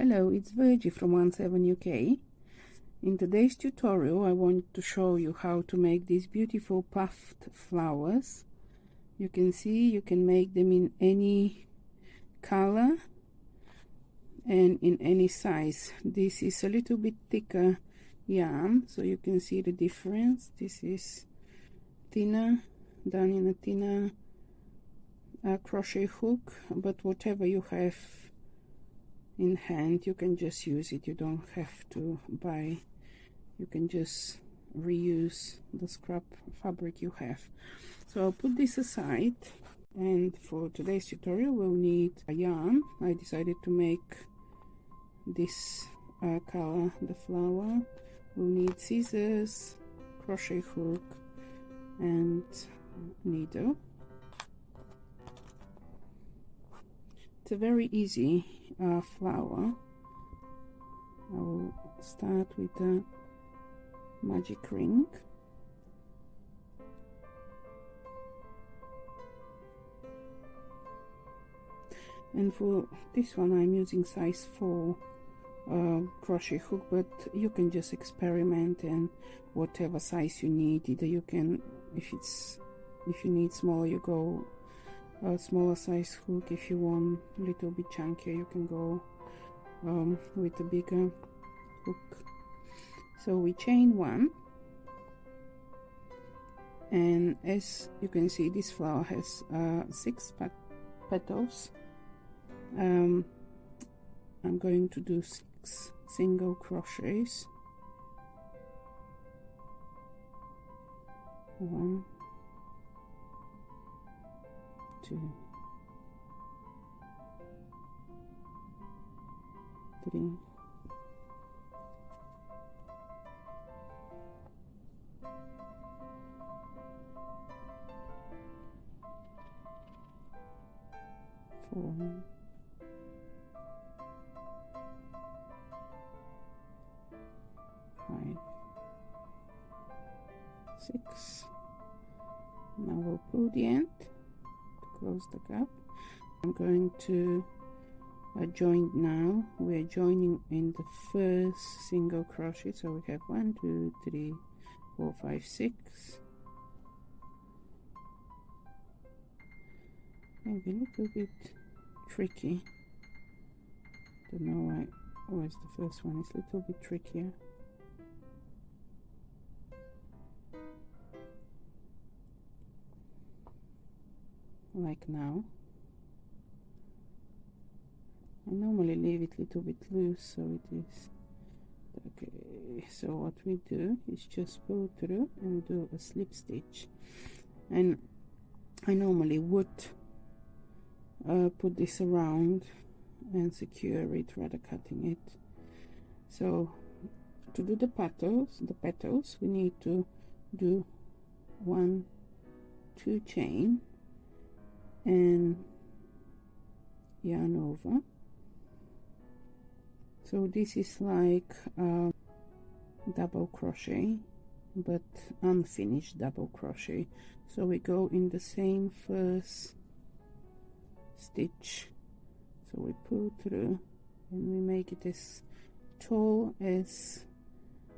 Hello, it's Virgie from 17 UK. In today's tutorial I want to show you how to make these beautiful puffed flowers. You can see you can make them in any color and in any size. This is a little bit thicker yarn, so you can see the difference. This is thinner, done in a thinner crochet hook, but whatever you have in hand you can just use it. You don't have to buy, you can just reuse the scrap fabric you have. So I'll put this aside, and for today's tutorial we'll need a yarn. I decided to make this color, the flower. We'll need scissors, crochet hook and needle. It's a very easy flower. I will start with a magic ring. And for this one I'm using size 4 crochet hook, but you can just experiment and whatever size you need. Either you can, if you need smaller, you go a smaller size hook. If you want a little bit chunkier, you can go with a bigger hook. So we chain 1, and as you can see this flower has 6 petals. I'm going to do 6 single crochets. 1, 2, 3, 4, 5, 6. Now we'll pull the end to close the gap. I'm going to join now. We're joining in the first single crochet, so we have 1, 2, 3, 4, 5, 6. Maybe a little bit tricky. Don't know why always the first one is a little bit trickier. Like now. I normally leave it a little bit loose, so it is okay. So what we do is just pull through and do a slip stitch, and I normally would put this around and secure it rather cutting it. So to do the petals we need to do 1, 2 chain and yarn over. So this is like double crochet, but unfinished double crochet. So we go in the same first stitch, so we pull through and we make it as tall as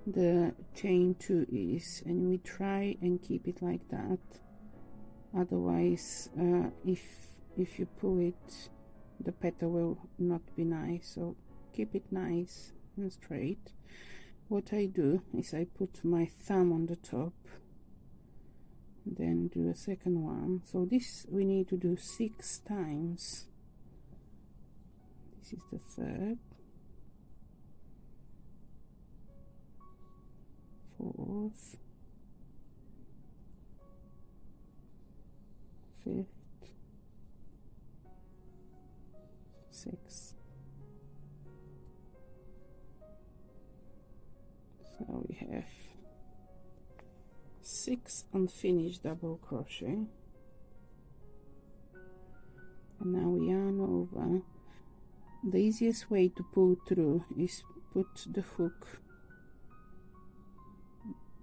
the chain 2 is, and we try and keep it like that. Otherwise if you pull it, the petal will not be nice, so keep it nice and straight. What I do is I put my thumb on the top, then do a second one. So this we need to do 6 times. This is the third, 4th, 5th, 6th. So we have 6 unfinished double crochet, and now we yarn over. The easiest way to pull through is put the hook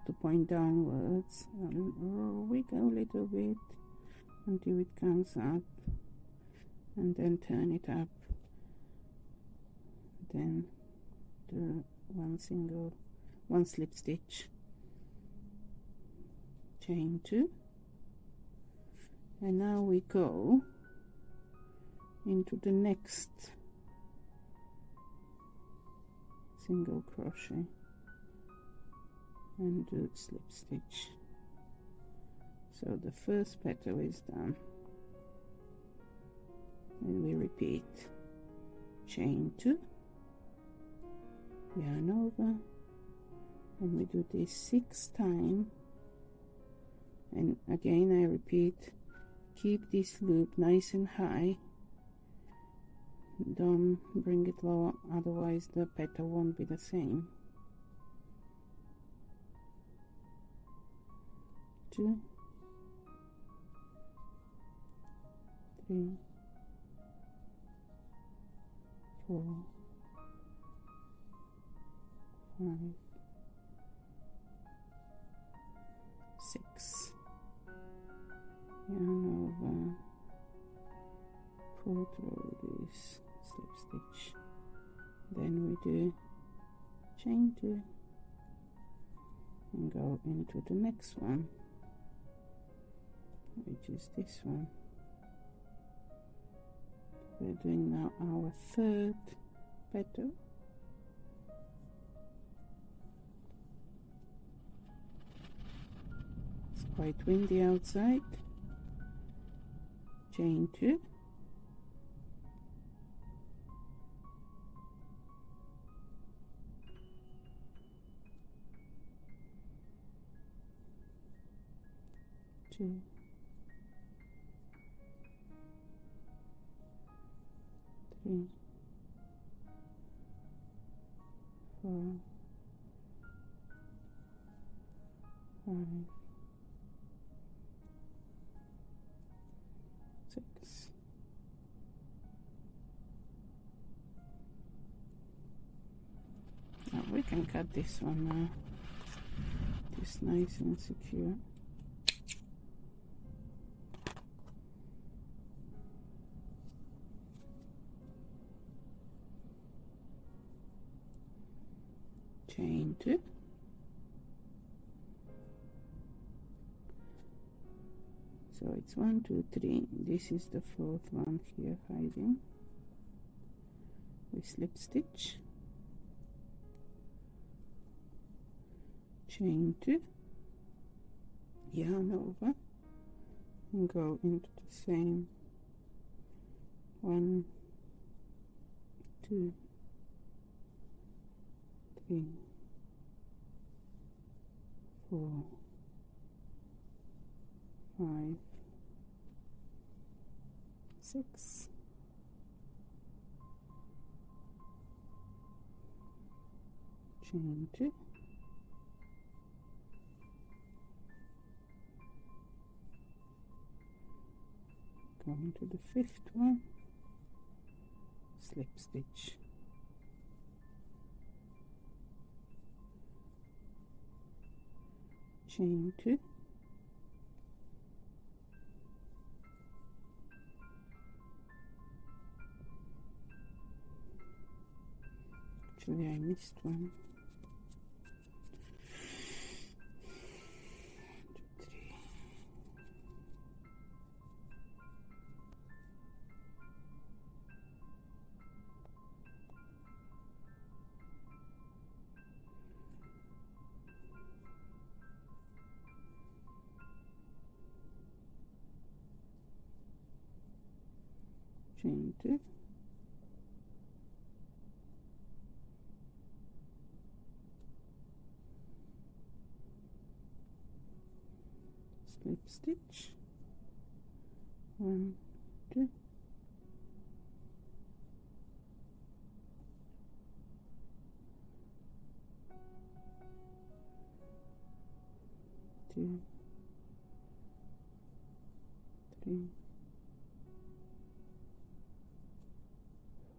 to point downwards and wiggle a little bit until it comes up, and then turn it up then do one slip stitch, chain 2, and now we go into the next single crochet and do slip stitch. So the first petal is done, and we repeat chain 2, yarn over, and we do this 6 times, and again I repeat, keep this loop nice and high, don't bring it low, otherwise the petal won't be the same. 2, 3, 4, 5, 6, yarn over, pull through this slip stitch, then we do chain 2 and go into the next one, which is this one. We're doing now our third petal. It's quite windy outside. Chain 2, two, 3, 4, 5, 6. Now we can cut this one now. It's nice and secure. Chain 2, so it's 1, 2, 3. This is the fourth one here hiding. We slip stitch, chain 2, yarn over, and go into the same 1, 2, 3, 4, 5, 6. Chain 2, go into the fifth one, slip stitch, chain 2, actually I missed one, 2, 3, chain 2, slip stitch, 1, 2, 2, 3,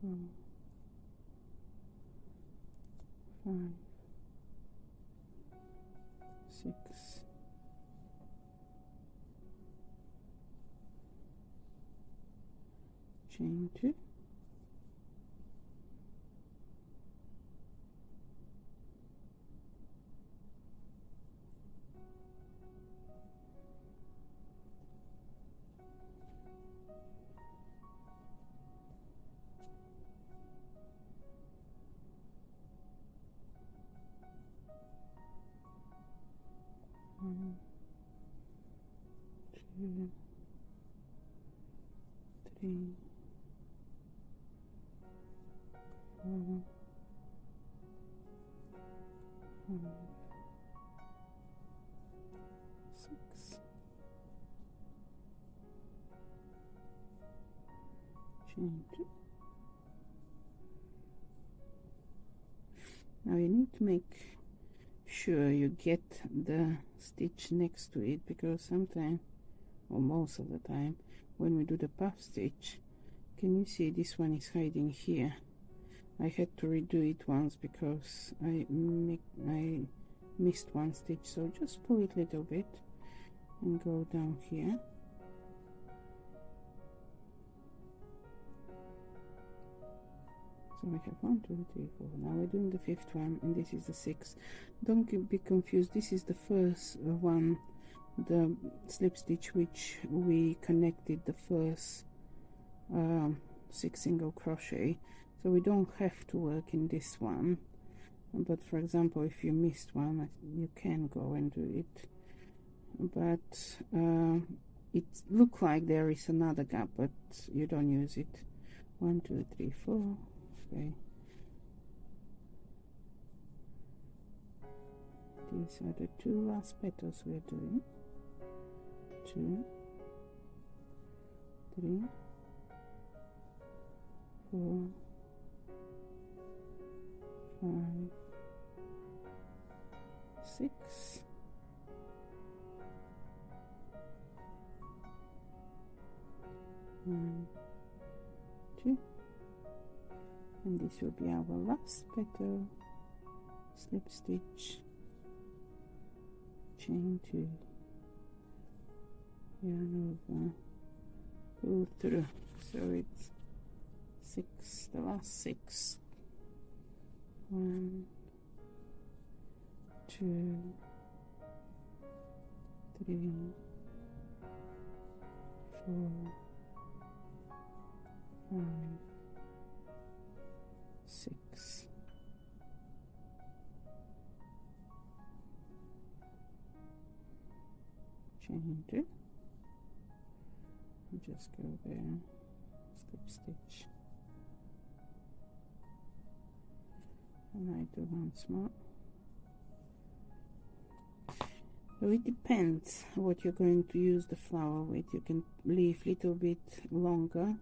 4, 5, 6, chain 2, 2, 3, 4, 5, 6. Chain 2. Now you need to make sure you get the stitch next to it, because sometimes, or most of the time, when we do the puff stitch, can you see this one is hiding here? I had to redo it once because I missed one stitch, so just pull it a little bit and go down here. So we have 1, 2, 3, 4. Now we're doing the 5th one, and this is the 6th. Don't be confused. This is the first one, the slip stitch, which we connected the first 6 single crochet. So we don't have to work in this one. But for example, if you missed one, you can go and do it. But it looks like there is another gap, but you don't use it. 1, 2, 3, 4. Okay. These are the 2 last petals we're doing. 2, 3, 4, 5, 6. 1, 2. And this will be our last petal. Slip stitch, chain 2, yarn over, pull through. So it's 6, the last 6. 1, 2, 3, 4, 5, 6. Chain 2. And just go there, slip stitch, and I do once more. So it depends what you're going to use the flower with. You can leave a little bit longer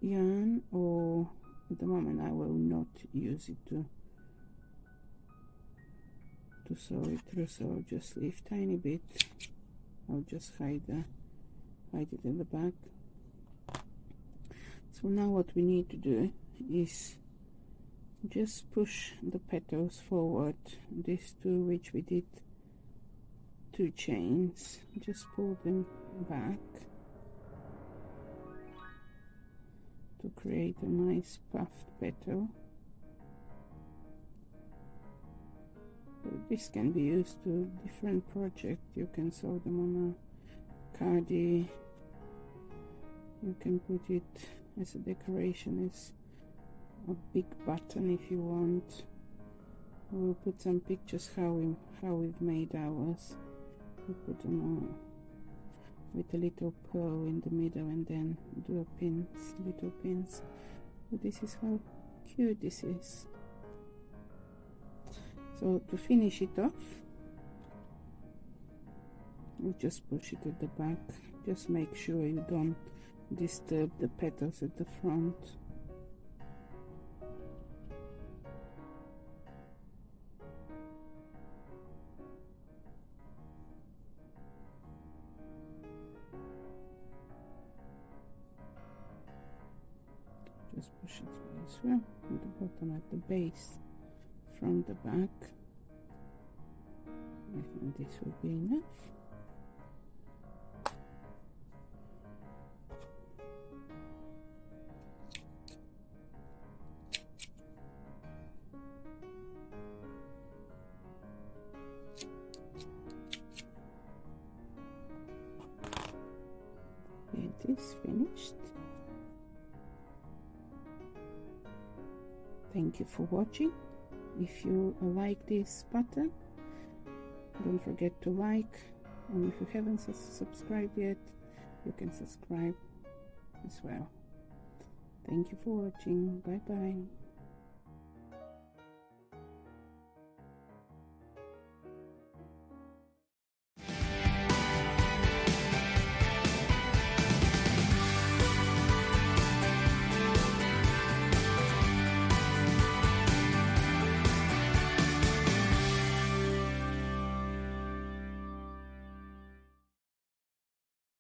yarn, or at the moment I will not use it to sew it through, so I'll just leave tiny bit. I'll just hide it in the back. So now what we need to do is just push the petals forward, these 2 which we did 2 chains, just pull them back to create a nice puffed petal. So this can be used to different projects. You can sew them on a cardie, you can put it as a decoration, as a big button if you want. We'll put some pictures how we've made ours. We put them on with a little pearl in the middle, and then do a pins, little pins. So this is how cute this is. So to finish it off, you just push it at the back. Just make sure you don't disturb the petals at the front. Just push it through as well, at the bottom, at the base, from the back. I think this will be enough. It is finished. Thank you for watching. If you like this pattern, don't forget to like, and if you haven't subscribed yet, you can subscribe as well. Thank you for watching. Bye bye.